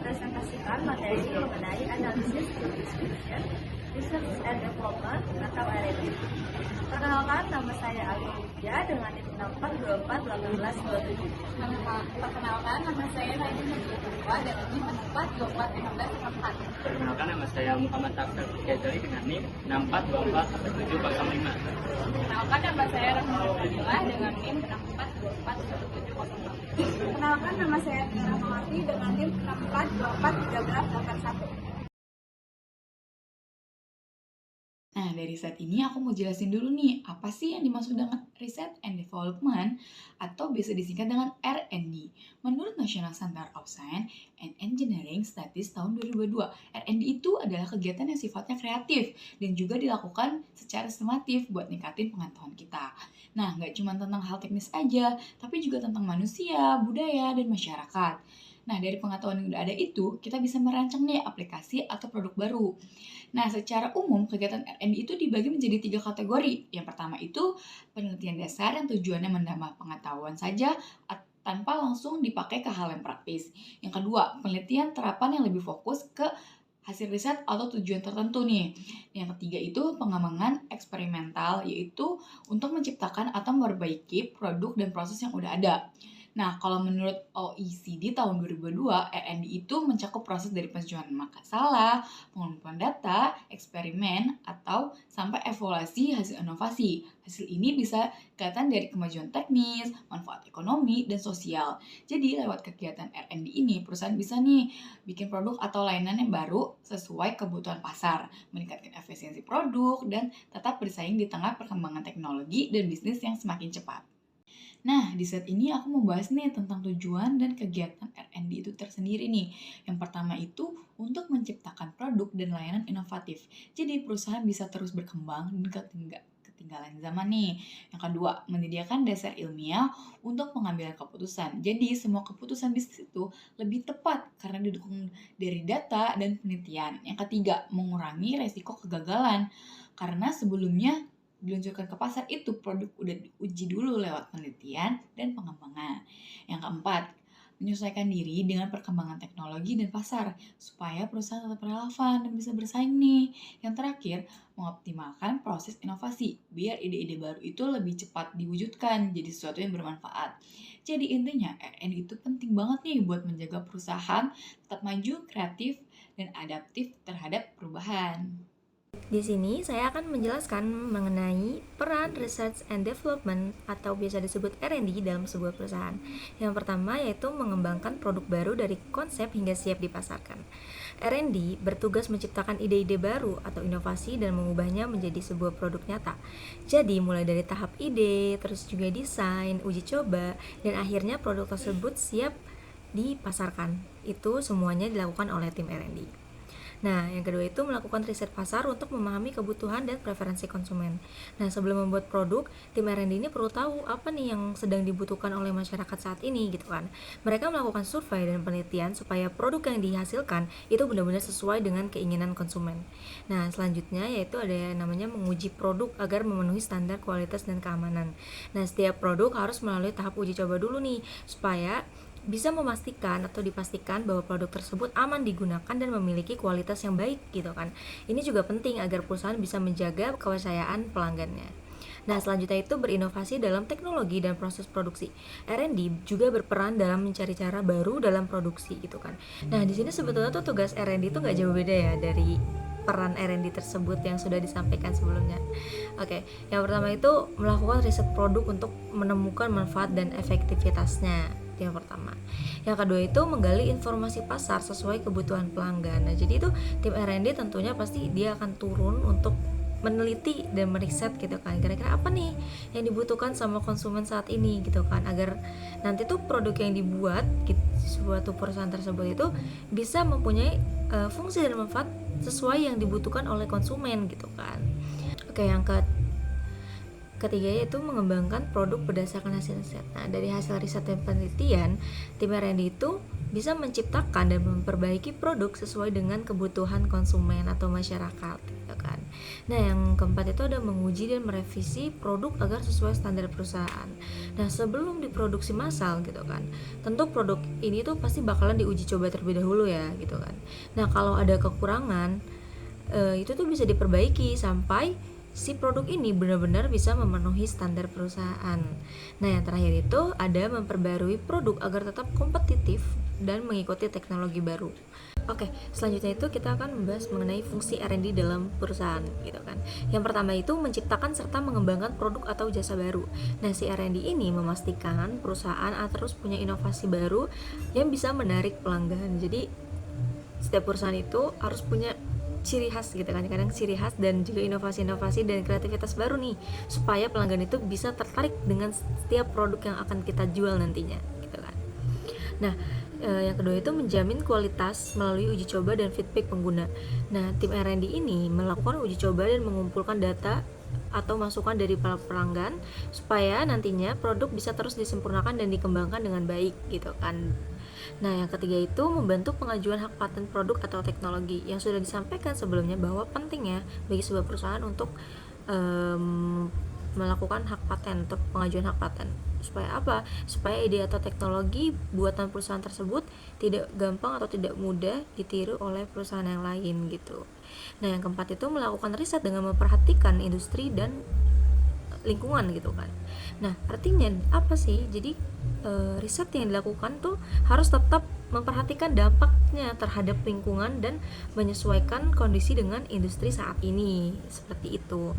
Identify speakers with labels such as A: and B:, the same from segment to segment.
A: mempresentasikan materi mengenai analisis distribution, research and development atau R&D. Perkenalkan, nama saya Alfa Widya dengan NIM 64241827.
B: Perkenalkan, nama saya Raja Nurjatulwa dengan NIM 64241644.
C: Perkenalkan, nama saya Muhammad Tafsir Ghazali dengan NIM 644705.
B: Perkenalkan, nama saya Rahmat Fadila dengan NIM 64241708.
A: Perkenalkan, nama saya Tia Rahmawati dengan NIM 64241381.
D: Nah, dari set ini aku mau jelasin dulu nih, apa sih yang dimaksud dengan Research and Development atau bisa disingkat dengan R&D. Menurut National Center of Science and Engineering Studies tahun 2022, R&D itu adalah kegiatan yang sifatnya kreatif dan juga dilakukan secara sistematif buat ningkatin pengetahuan kita. Nah, nggak cuma tentang hal teknis aja, tapi juga tentang manusia, budaya, dan masyarakat. Nah, dari pengetahuan yang udah ada itu, kita bisa merancang nih aplikasi atau produk baru. Nah, secara umum, kegiatan R&D itu dibagi menjadi 3 kategori. Yang pertama itu penelitian dasar yang tujuannya menambah pengetahuan saja tanpa langsung dipakai ke hal yang praktis. Yang kedua, penelitian terapan yang lebih fokus ke hasil riset atau tujuan tertentu nih. Yang ketiga itu pengembangan eksperimental, yaitu untuk menciptakan atau memperbaiki produk dan proses yang udah ada. Nah, kalau menurut OECD tahun 2022, R&D itu mencakup proses dari pencarian masalah, pengumpulan data, eksperimen, atau sampai evaluasi hasil inovasi. Hasil ini bisa kelihatan dari kemajuan teknis, manfaat ekonomi, dan sosial. Jadi, lewat kegiatan R&D ini, perusahaan bisa nih bikin produk atau layanan yang baru sesuai kebutuhan pasar, meningkatkan efisiensi produk, dan tetap bersaing di tengah perkembangan teknologi dan bisnis yang semakin cepat. Nah, di set ini aku mau bahas nih tentang tujuan dan kegiatan R&D itu tersendiri nih. Yang pertama itu untuk menciptakan produk dan layanan inovatif. Jadi perusahaan bisa terus berkembang dan ketinggalan zaman nih. Yang kedua, menyediakan dasar ilmiah untuk pengambilan keputusan. Jadi semua keputusan bisnis itu lebih tepat karena didukung dari data dan penelitian. Yang ketiga, mengurangi resiko kegagalan. Karena sebelumnya diluncurkan ke pasar itu produk udah diuji dulu lewat penelitian dan pengembangan. Yang keempat, menyesuaikan diri dengan perkembangan teknologi dan pasar supaya perusahaan tetap relevan dan bisa bersaing nih. Yang terakhir, mengoptimalkan proses inovasi biar ide-ide baru itu lebih cepat diwujudkan jadi sesuatu yang bermanfaat. Jadi intinya R&D itu penting banget nih buat menjaga perusahaan tetap maju, kreatif, dan adaptif terhadap perubahan.
E: Di sini saya akan menjelaskan mengenai peran Research and Development atau biasa disebut R&D dalam sebuah perusahaan. Yang pertama yaitu mengembangkan produk baru dari konsep hingga siap dipasarkan. R&D bertugas menciptakan ide-ide baru atau inovasi dan mengubahnya menjadi sebuah produk nyata. Jadi mulai dari tahap ide, terus juga desain, uji coba, dan akhirnya produk tersebut siap dipasarkan. Itu semuanya dilakukan oleh tim R&D. Nah, yang kedua itu melakukan riset pasar untuk memahami kebutuhan dan preferensi konsumen. Nah, sebelum membuat produk, tim R&D ini perlu tahu apa nih yang sedang dibutuhkan oleh masyarakat saat ini gitu kan. Mereka melakukan survei dan penelitian supaya produk yang dihasilkan itu benar-benar sesuai dengan keinginan konsumen. Nah, selanjutnya yaitu ada yang namanya menguji produk agar memenuhi standar kualitas dan keamanan. Nah, setiap produk harus melalui tahap uji coba dulu nih supaya bisa memastikan atau dipastikan bahwa produk tersebut aman digunakan dan memiliki kualitas yang baik gitu kan. Ini juga penting agar perusahaan bisa menjaga kepercayaan pelanggannya. Nah, selanjutnya itu berinovasi dalam teknologi dan proses produksi. R&D juga berperan dalam mencari cara baru dalam produksi gitu kan. Nah, di sini sebetulnya tuh tugas R&D itu nggak jauh beda ya dari peran R&D tersebut yang sudah disampaikan sebelumnya. Oke, yang pertama itu melakukan riset produk untuk menemukan manfaat dan efektivitasnya. Yang pertama. Yang kedua itu menggali informasi pasar sesuai kebutuhan pelanggan. Nah, jadi itu tim R&D tentunya pasti dia akan turun untuk meneliti dan meriset gitu kan, kira-kira apa nih yang dibutuhkan sama konsumen saat ini gitu kan, agar nanti tuh produk yang dibuat gitu, suatu perusahaan tersebut itu bisa mempunyai fungsi dan manfaat sesuai yang dibutuhkan oleh konsumen gitu kan. Oke, yang ketiga yaitu mengembangkan produk berdasarkan hasil riset. Nah, dari hasil riset dan penelitian, tim R&D itu bisa menciptakan dan memperbaiki produk sesuai dengan kebutuhan konsumen atau masyarakat, gitu kan. Nah, yang keempat itu ada menguji dan merevisi produk agar sesuai standar perusahaan. Nah, sebelum diproduksi massal gitu kan, tentu produk ini tuh pasti bakalan diuji coba terlebih dahulu ya gitu kan. Nah, kalau ada kekurangan itu tuh bisa diperbaiki sampai si produk ini benar-benar bisa memenuhi standar perusahaan. Nah, yang terakhir itu ada memperbarui produk agar tetap kompetitif dan mengikuti teknologi baru. Oke, selanjutnya itu kita akan membahas mengenai fungsi R&D dalam perusahaan gitu kan. Yang pertama itu menciptakan serta mengembangkan produk atau jasa baru. Nah, si R&D ini memastikan perusahaan terus punya inovasi baru yang bisa menarik pelanggan. Jadi setiap perusahaan itu harus punya ciri khas gitu kan, kadang ciri khas dan juga inovasi-inovasi dan kreativitas baru nih, supaya pelanggan itu bisa tertarik dengan setiap produk yang akan kita jual nantinya gitu kan. Nah, yang kedua itu menjamin kualitas melalui uji coba dan feedback pengguna. Nah, tim R&D ini melakukan uji coba dan mengumpulkan data atau masukan dari para pelanggan supaya nantinya produk bisa terus disempurnakan dan dikembangkan dengan baik gitu kan. Nah, yang ketiga itu membantu pengajuan hak paten produk atau teknologi yang sudah disampaikan sebelumnya bahwa pentingnya bagi sebuah perusahaan untuk melakukan hak paten atau pengajuan hak paten. Supaya apa? Supaya ide atau teknologi buatan perusahaan tersebut tidak gampang atau tidak mudah ditiru oleh perusahaan yang lain gitu. Nah, yang keempat itu melakukan riset dengan memperhatikan industri dan lingkungan gitu kan. Nah, artinya apa sih? Jadi riset yang dilakukan tuh harus tetap memperhatikan dampaknya terhadap lingkungan dan menyesuaikan kondisi dengan industri saat ini, seperti itu.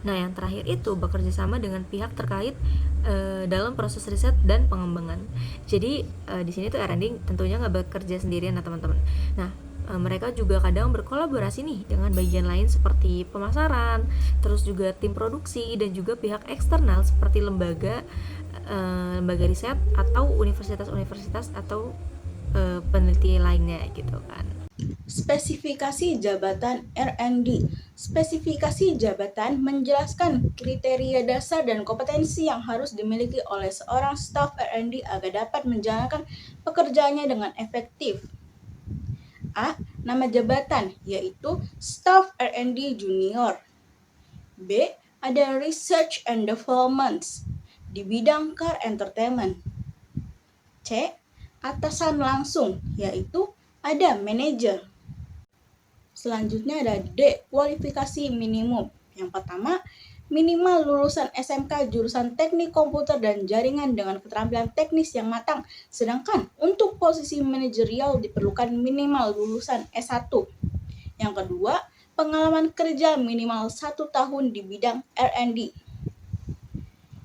E: Nah, yang terakhir itu bekerja sama dengan pihak terkait dalam proses riset dan pengembangan. Jadi di sini tuh R&D tentunya nggak bekerja sendirian ya teman-teman. Nah, mereka juga kadang berkolaborasi nih dengan bagian lain seperti pemasaran, terus juga tim produksi dan juga pihak eksternal seperti lembaga riset atau universitas-universitas atau peneliti lainnya gitu kan.
F: Spesifikasi jabatan R&D. Spesifikasi jabatan menjelaskan kriteria dasar dan kompetensi yang harus dimiliki oleh seorang staf R&D agar dapat menjalankan pekerjaannya dengan efektif. A. Nama jabatan, yaitu Staff R&D Junior. B. Ada Research and Development di bidang car entertainment. C. Atasan langsung, yaitu ada manajer. Selanjutnya ada D. Kualifikasi minimum. Yang pertama, minimal lulusan SMK jurusan Teknik Komputer dan Jaringan dengan keterampilan teknis yang matang. Sedangkan untuk posisi manajerial diperlukan minimal lulusan S1. Yang kedua, pengalaman kerja minimal 1 tahun di bidang R&D.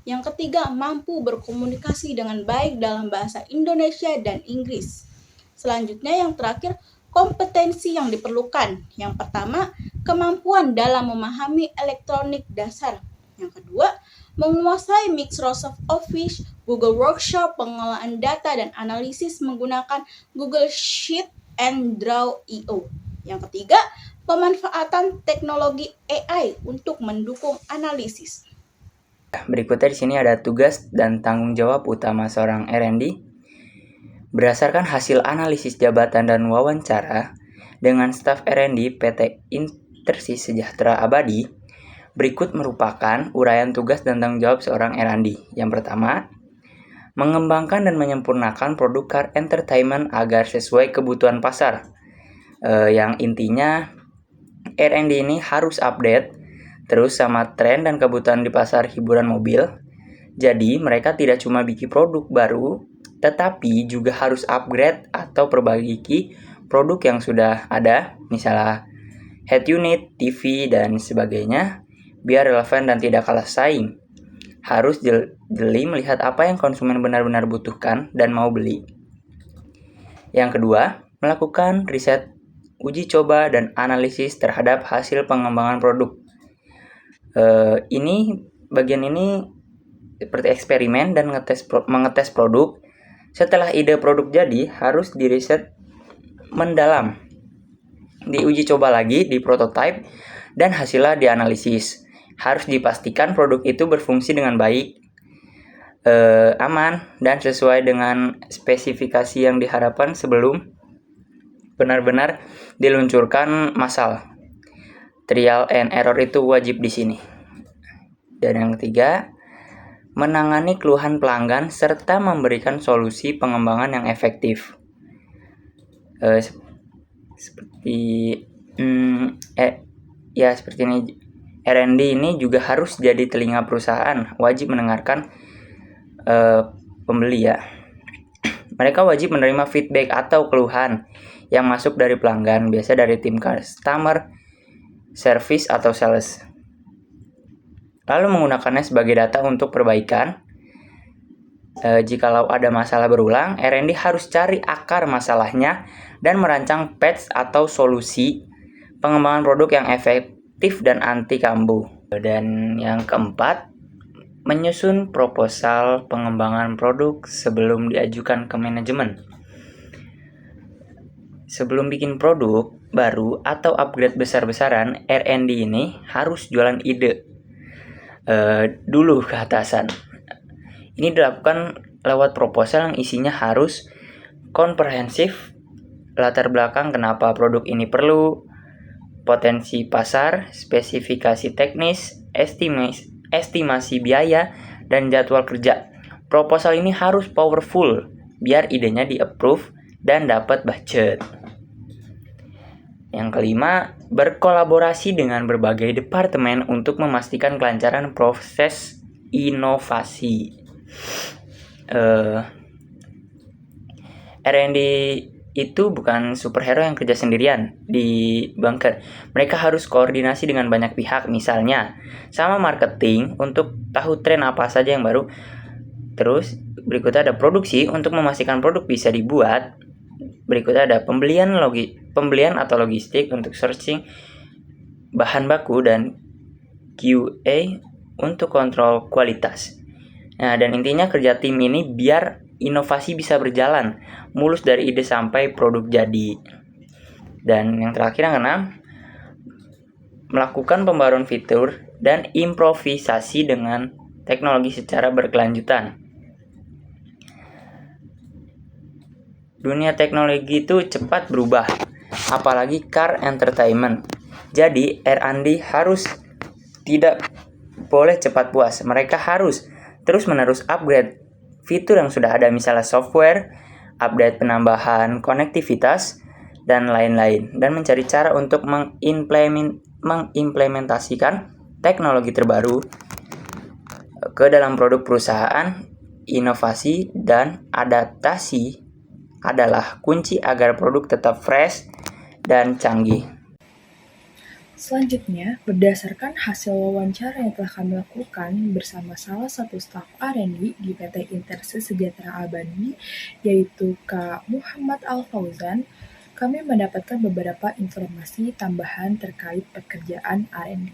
F: Yang ketiga, mampu berkomunikasi dengan baik dalam bahasa Indonesia dan Inggris. Selanjutnya yang terakhir, kompetensi yang diperlukan. Yang pertama, kemampuan dalam memahami elektronik dasar. Yang kedua, menguasai Microsoft Office, Google Workshop, pengolahan data dan analisis menggunakan Google Sheet and Draw.io. Yang ketiga, pemanfaatan teknologi AI untuk mendukung analisis.
G: Berikutnya di sini ada tugas dan tanggung jawab utama seorang R&D. Berdasarkan hasil analisis jabatan dan wawancara dengan staf R&D PT Intersis Sejahtera Abadi, berikut merupakan uraian tugas dan tanggung jawab seorang R&D. Yang pertama, mengembangkan dan menyempurnakan produk car entertainment agar sesuai kebutuhan pasar. Yang intinya R&D ini harus update terus sama tren dan kebutuhan di pasar hiburan mobil. Jadi mereka tidak cuma bikin produk baru, tetapi juga harus upgrade atau perbaiki produk yang sudah ada, misalnya head unit, TV, dan sebagainya, biar relevan dan tidak kalah saing. Harus jeli melihat apa yang konsumen benar-benar butuhkan dan mau beli. Yang kedua, melakukan riset, uji coba, dan analisis terhadap hasil pengembangan produk. Bagian ini seperti eksperimen dan mengetes produk. Setelah ide produk jadi, harus diriset mendalam, diuji coba lagi di prototipe, dan hasilnya dianalisis. Harus dipastikan produk itu berfungsi dengan baik, aman, dan sesuai dengan spesifikasi yang diharapkan sebelum benar-benar diluncurkan massal. Trial and error itu wajib di sini. Dan yang ketiga, menangani keluhan pelanggan serta memberikan solusi pengembangan yang efektif. Seperti ini. R&D ini juga harus jadi telinga perusahaan, wajib mendengarkan pembeli ya. Mereka wajib menerima feedback atau keluhan yang masuk dari pelanggan, biasa dari tim customer service atau sales. Lalu menggunakannya sebagai data untuk perbaikan. Jikalau ada masalah berulang, R&D harus cari akar masalahnya dan merancang patch atau solusi pengembangan produk yang efektif dan anti kambuh. Dan yang keempat, menyusun proposal pengembangan produk sebelum diajukan ke manajemen. Sebelum bikin produk baru atau upgrade besar-besaran, R&D ini harus jualan ide dulu ke atasan. Ini dilakukan lewat proposal yang isinya harus komprehensif, latar belakang kenapa produk ini perlu, potensi pasar, spesifikasi teknis, estimasi biaya, dan jadwal kerja. Proposal ini harus powerful biar idenya di-approve dan dapat budget. Yang kelima, berkolaborasi dengan berbagai departemen untuk memastikan kelancaran proses inovasi. R&D itu bukan superhero yang kerja sendirian di bunker. Mereka harus koordinasi dengan banyak pihak, misalnya sama marketing untuk tahu tren apa saja yang baru. Terus berikutnya ada produksi untuk memastikan produk bisa dibuat. Berikutnya ada pembelian atau logistik untuk searching bahan baku, dan QA untuk kontrol kualitas. Nah, dan intinya kerja tim ini biar inovasi bisa berjalan mulus dari ide sampai produk jadi. Dan yang terakhir, yang keenam, melakukan pembaruan fitur dan improvisasi dengan teknologi secara berkelanjutan. Dunia teknologi itu cepat berubah, apalagi car entertainment. Jadi R&D harus tidak boleh cepat puas. Mereka harus terus-menerus upgrade fitur yang sudah ada, misalnya software, update penambahan konektivitas, dan lain-lain. Dan mencari cara untuk mengimplementasikan teknologi terbaru ke dalam produk perusahaan. Inovasi dan adaptasi adalah kunci agar produk tetap fresh dan canggih.
H: Selanjutnya, berdasarkan hasil wawancara yang telah kami lakukan bersama salah satu staf R&D di PT Intersis Sejahtera Abadi, yaitu Kak Muhammad Al-Fauzan, kami mendapatkan beberapa informasi tambahan terkait pekerjaan R&D.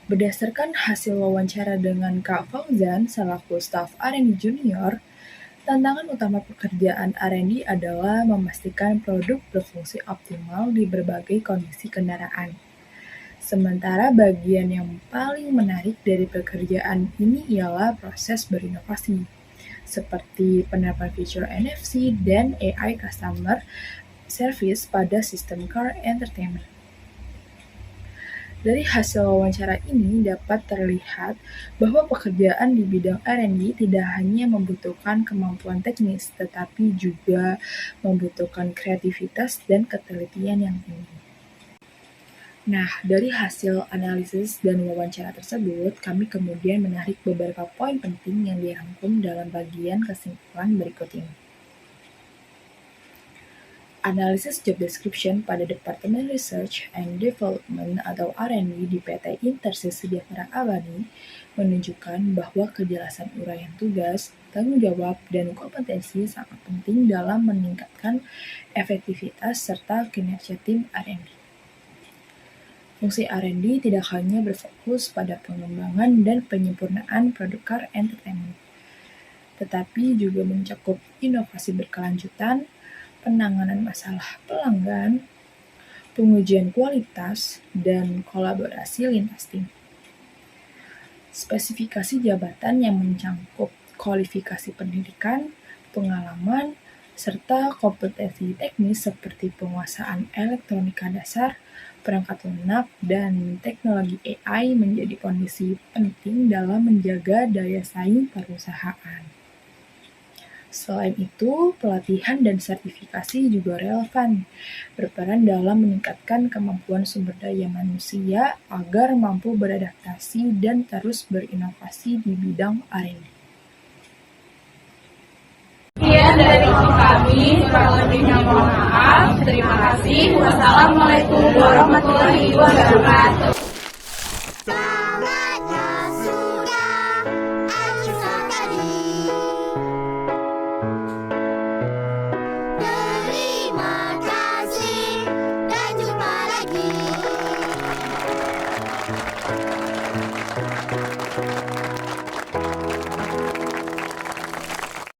H: Berdasarkan hasil wawancara dengan Kak Fauzan selaku staf R&D junior, tantangan utama pekerjaan R&D adalah memastikan produk berfungsi optimal di berbagai kondisi kendaraan. Sementara bagian yang paling menarik dari pekerjaan ini ialah proses berinovasi, seperti penerapan fitur NFC dan AI Customer Service pada sistem car entertainment. Dari hasil wawancara ini dapat terlihat bahwa pekerjaan di bidang R&D tidak hanya membutuhkan kemampuan teknis, tetapi juga membutuhkan kreativitas dan ketelitian yang tinggi. Nah, dari hasil analisis dan wawancara tersebut, kami kemudian menarik beberapa poin penting yang dirangkum dalam bagian kesimpulan berikut ini. Analisis job description pada Departemen Research and Development atau R&D di PT Intersis Sejahtera Abadi menunjukkan bahwa kejelasan uraian tugas, tanggung jawab, dan kompetensi sangat penting dalam meningkatkan efektivitas serta kinerja tim R&D. Fungsi R&D tidak hanya berfokus pada pengembangan dan penyempurnaan produk car entertainment, tetapi juga mencakup inovasi berkelanjutan, penanganan masalah pelanggan, pengujian kualitas, dan kolaborasi lintas tim. Spesifikasi jabatan yang mencakup kualifikasi pendidikan, pengalaman, serta kompetensi teknis seperti penguasaan elektronika dasar, perangkat lunak, dan teknologi AI menjadi kondisi penting dalam menjaga daya saing perusahaan. Selain itu, pelatihan dan sertifikasi juga relevan, berperan dalam meningkatkan kemampuan sumber daya manusia agar mampu beradaptasi dan terus berinovasi di bidang R&D.
B: Sekian dari kami, kurang lebihnya mohon maaf. Terima kasih. Wassalamualaikum warahmatullahi wabarakatuh.